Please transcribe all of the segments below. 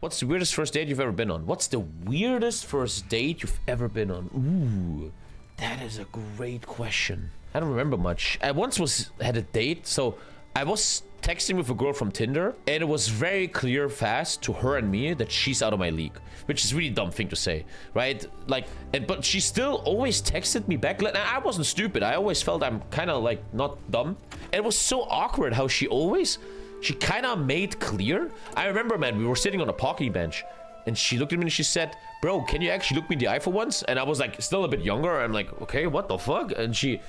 What's the weirdest first date you've ever been on? What's the weirdest first date you've ever been on? Ooh, that is a great question. I don't remember much. I once had a date, so I was texting with a girl from Tinder, and it was very clear fast to her and me that she's out of my league, which is a really dumb thing to say, right? Like, but she still always texted me back. Like, I wasn't stupid. I always felt I'm kind of like not dumb. And it was so awkward how she kind of made clear. I remember, man, we were sitting on a parking bench, and she looked at me and she said, bro, can you actually look me in the eye for once? And I was like still a bit younger. I'm like, okay, what the fuck? And she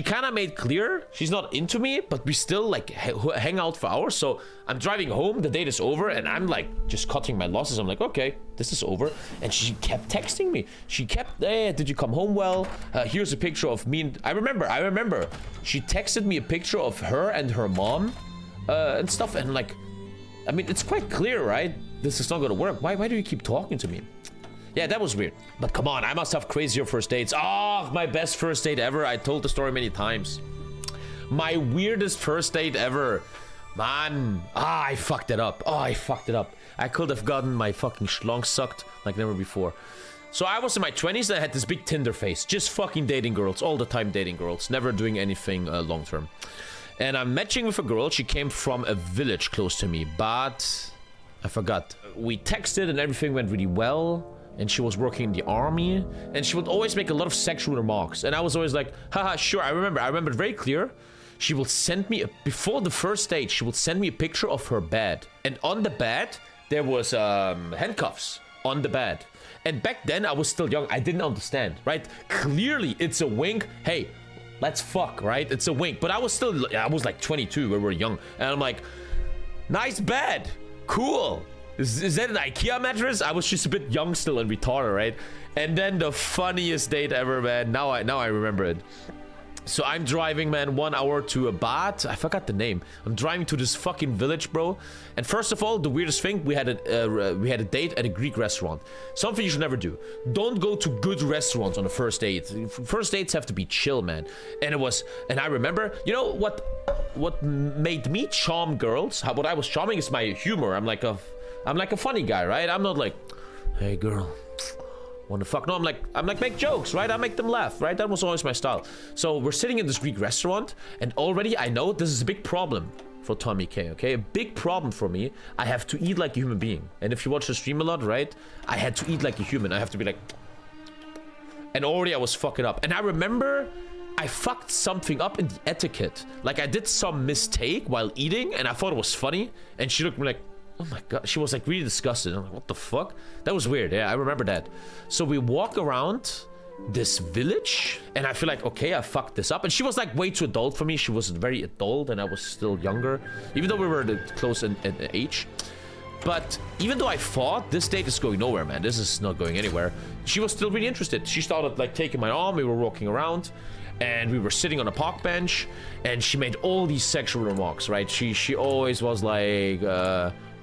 kind of made clear she's not into me, but we still like hang out for hours. So I'm driving home, the date is over, and I'm like just cutting my losses. I'm like, okay, this is over. And she kept texting me. She kept, hey, did you come home well? Here's a picture of me. And I remember. She texted me a picture of her and her mom and stuff. And like, I mean, it's quite clear, right? This is not gonna work. Why do you keep talking to me? Yeah, that was weird. But come on, I must have crazier first dates. Oh, my best first date ever. I told the story many times. My weirdest first date ever. Man. I fucked it up. Oh, I fucked it up. I could have gotten my fucking schlong sucked like never before. So I was in my 20s and I had this big Tinder face. Just fucking dating girls. All the time dating girls. Never doing anything long term. And I'm matching with a girl. She came from a village close to me. But I forgot. We texted and everything went really well. And she was working in the army, and she would always make a lot of sexual remarks. And I was always like, haha, sure, I remember it very clear. She will send me, before the first date, she would send me a picture of her bed. And on the bed, there was handcuffs on the bed. And back then, I was still young, I didn't understand, right? Clearly, it's a wink. Hey, let's fuck, right? It's a wink. But I was like 22 when we were young. And I'm like, nice bed, cool. Is that an IKEA mattress? I was just a bit young still and retarded, right? And then the funniest date ever, man. Now I remember it. So I'm driving, man, 1 hour to a Bad. I forgot the name. I'm driving to this fucking village, bro. And first of all, the weirdest thing, we had a date at a Greek restaurant. Something you should never do. Don't go to good restaurants on the first date. First dates have to be chill, man. And I remember, you know what made me charm girls? What I was charming is my humor. I'm like a funny guy, right? I'm not like, hey girl, wanna fuck? No, I'm like make jokes, right? I make them laugh, right? That was always my style. So we're sitting in this Greek restaurant, and already I know this is a big problem for TommyKay, okay? A big problem for me. I have to eat like a human being. And if you watch the stream a lot, right? I had to eat like a human. I have to be like, and already I was fucking up. And I remember I fucked something up in the etiquette. Like I did some mistake while eating, and I thought it was funny. And she looked at me like, oh my god, she was like really disgusted. I'm like, what the fuck? That was weird. Yeah, I remember that. So we walk around this village, and I feel like, okay, I fucked this up. And she was like way too adult for me. She was very adult, and I was still younger, even though we were close in age. But even though I thought this date is going nowhere, man, this is not going anywhere, she was still really interested. She started like taking my arm. We were walking around, and we were sitting on a park bench, and she made all these sexual remarks, right? She always was like,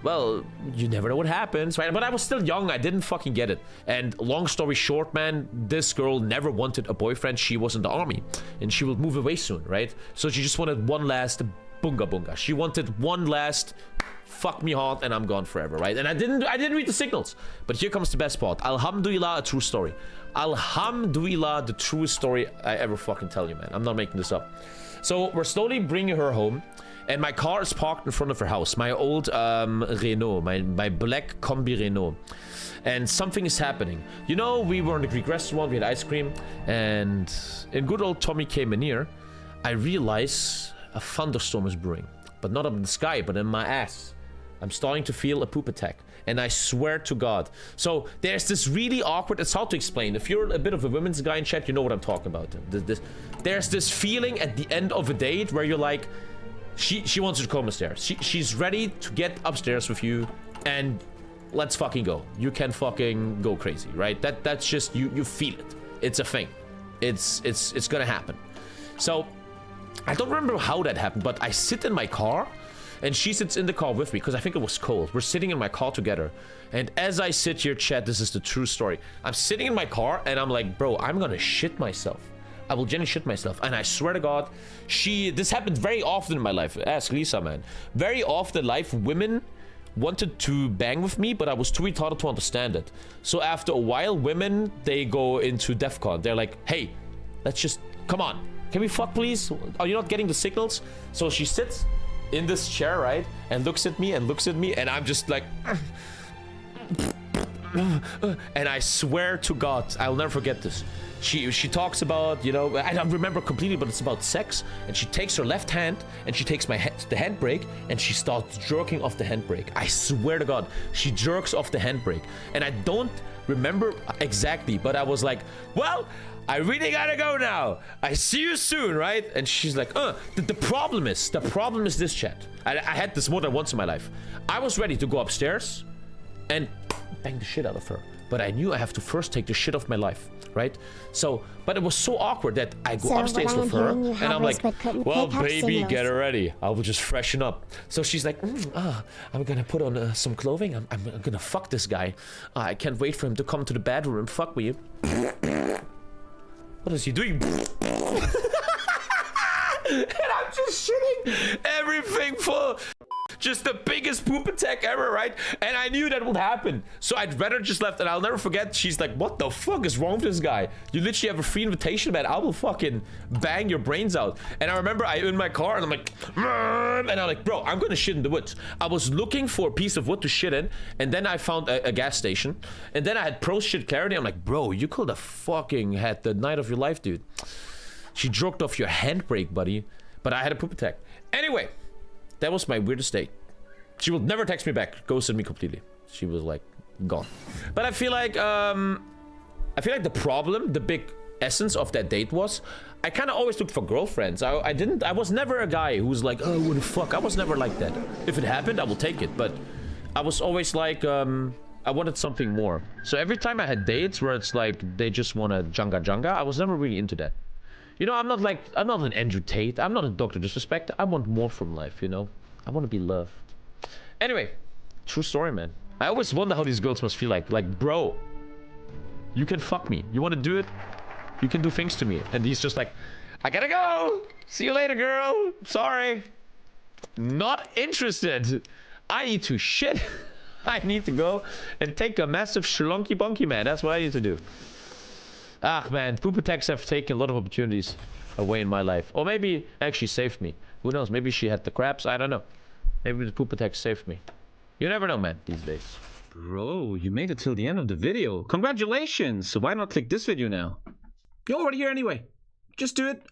well, you never know what happens, right? But I was still young. I didn't fucking get it. And long story short, man, this girl never wanted a boyfriend. She was in the army, and she will move away soon, right? So she just wanted one last bunga bunga. She wanted one last fuck me hard, and I'm gone forever, right? And I didn't read the signals. But here comes the best part. Alhamdulillah, a true story. Alhamdulillah, the truest story I ever fucking tell you, man. I'm not making this up. So we're slowly bringing her home. And my car is parked in front of her house. My old Renault, my black Combi Renault. And something is happening. You know, we were in the Greek restaurant, we had ice cream. And in good old TommyKay manner, I realize a thunderstorm is brewing. But not up in the sky, but in my ass. I'm starting to feel a poop attack. And I swear to God. So there's this really awkward, it's hard to explain. If you're a bit of a women's guy in chat, you know what I'm talking about. There's this feeling at the end of a date where you're like, She wants you to come upstairs. She's ready to get upstairs with you, and let's fucking go. You can fucking go crazy, right? That's just you feel it. It's a thing. It's gonna happen. So I don't remember how that happened, but I sit in my car, and she sits in the car with me because I think it was cold. We're sitting in my car together, and as I sit here, chat, this is the true story. I'm sitting in my car, and I'm like, bro, I'm gonna shit myself. I will genuinely shit myself. And I swear to God, this happened very often in my life. Ask Lisa, man. Very often in life, women wanted to bang with me, but I was too retarded to understand it. So after a while, women, they go into DEFCON. They're like, hey, let's just, come on. Can we fuck, please? Are you not getting the signals? So she sits in this chair, right? And looks at me, and I'm just like... and I swear to God, I'll never forget this. She talks about, you know, I don't remember completely, but it's about sex. And she takes her left hand and she takes my the handbrake and she starts jerking off the handbrake. I swear to God, she jerks off the handbrake. And I don't remember exactly, but I was like, well, I really gotta go now. I see you soon, right? And she's like, the problem is this, chat. I had this more than once in my life. I was ready to go upstairs and bang the shit out of her, but I knew I have to first take the shit off my life, right? So, but it was so awkward that I go upstairs with her, and I'm like, well, baby, get her ready. I will just freshen up. So she's like, I'm gonna put on some clothing. I'm gonna fuck this guy. I can't wait for him to come to the bedroom and fuck me. What is he doing? And I'm just shitting everything full. Just the biggest poop attack ever, right? And I knew that would happen. So I'd rather just left, and I'll never forget, she's like, what the fuck is wrong with this guy? You literally have a free invitation, man. I will fucking bang your brains out. And I remember I'm in my car, and I'm like, and I'm like, bro, I'm gonna shit in the woods. I was looking for a piece of wood to shit in, and then I found a gas station. And then I had pro shit clarity. I'm like, bro, you could have fucking had the night of your life, dude. She jerked off your handbrake, buddy. But I had a poop attack. Anyway. That was my weirdest date. She will never text me back. Ghosted me completely. She was like gone. But I feel like the problem, the big essence of that date was, I kind of always looked for girlfriends. I was never a guy who was like, oh, what the fuck. I was never like that. If it happened, I will take it. But I was always like, I wanted something more. So every time I had dates where it's like they just want a junga, I was never really into that. You know, I'm not an Andrew Tate. I'm not a Dr. Disrespect. I want more from life, you know? I want to be loved. Anyway, true story, man. I always wonder how these girls must feel like. Like, bro, you can fuck me. You want to do it? You can do things to me. And he's just like, I gotta go. See you later, girl. Sorry. Not interested. I need to shit. I need to go and take a massive shlunky bunky, man. That's what I need to do. Ah, man, poop attacks have taken a lot of opportunities away in my life. Or maybe actually saved me. Who knows? Maybe she had the craps. I don't know. Maybe the poop attack saved me. You never know, man, these days. Bro, you made it till the end of the video. Congratulations! So why not click this video now? You're already here anyway. Just do it.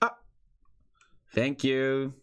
Thank you.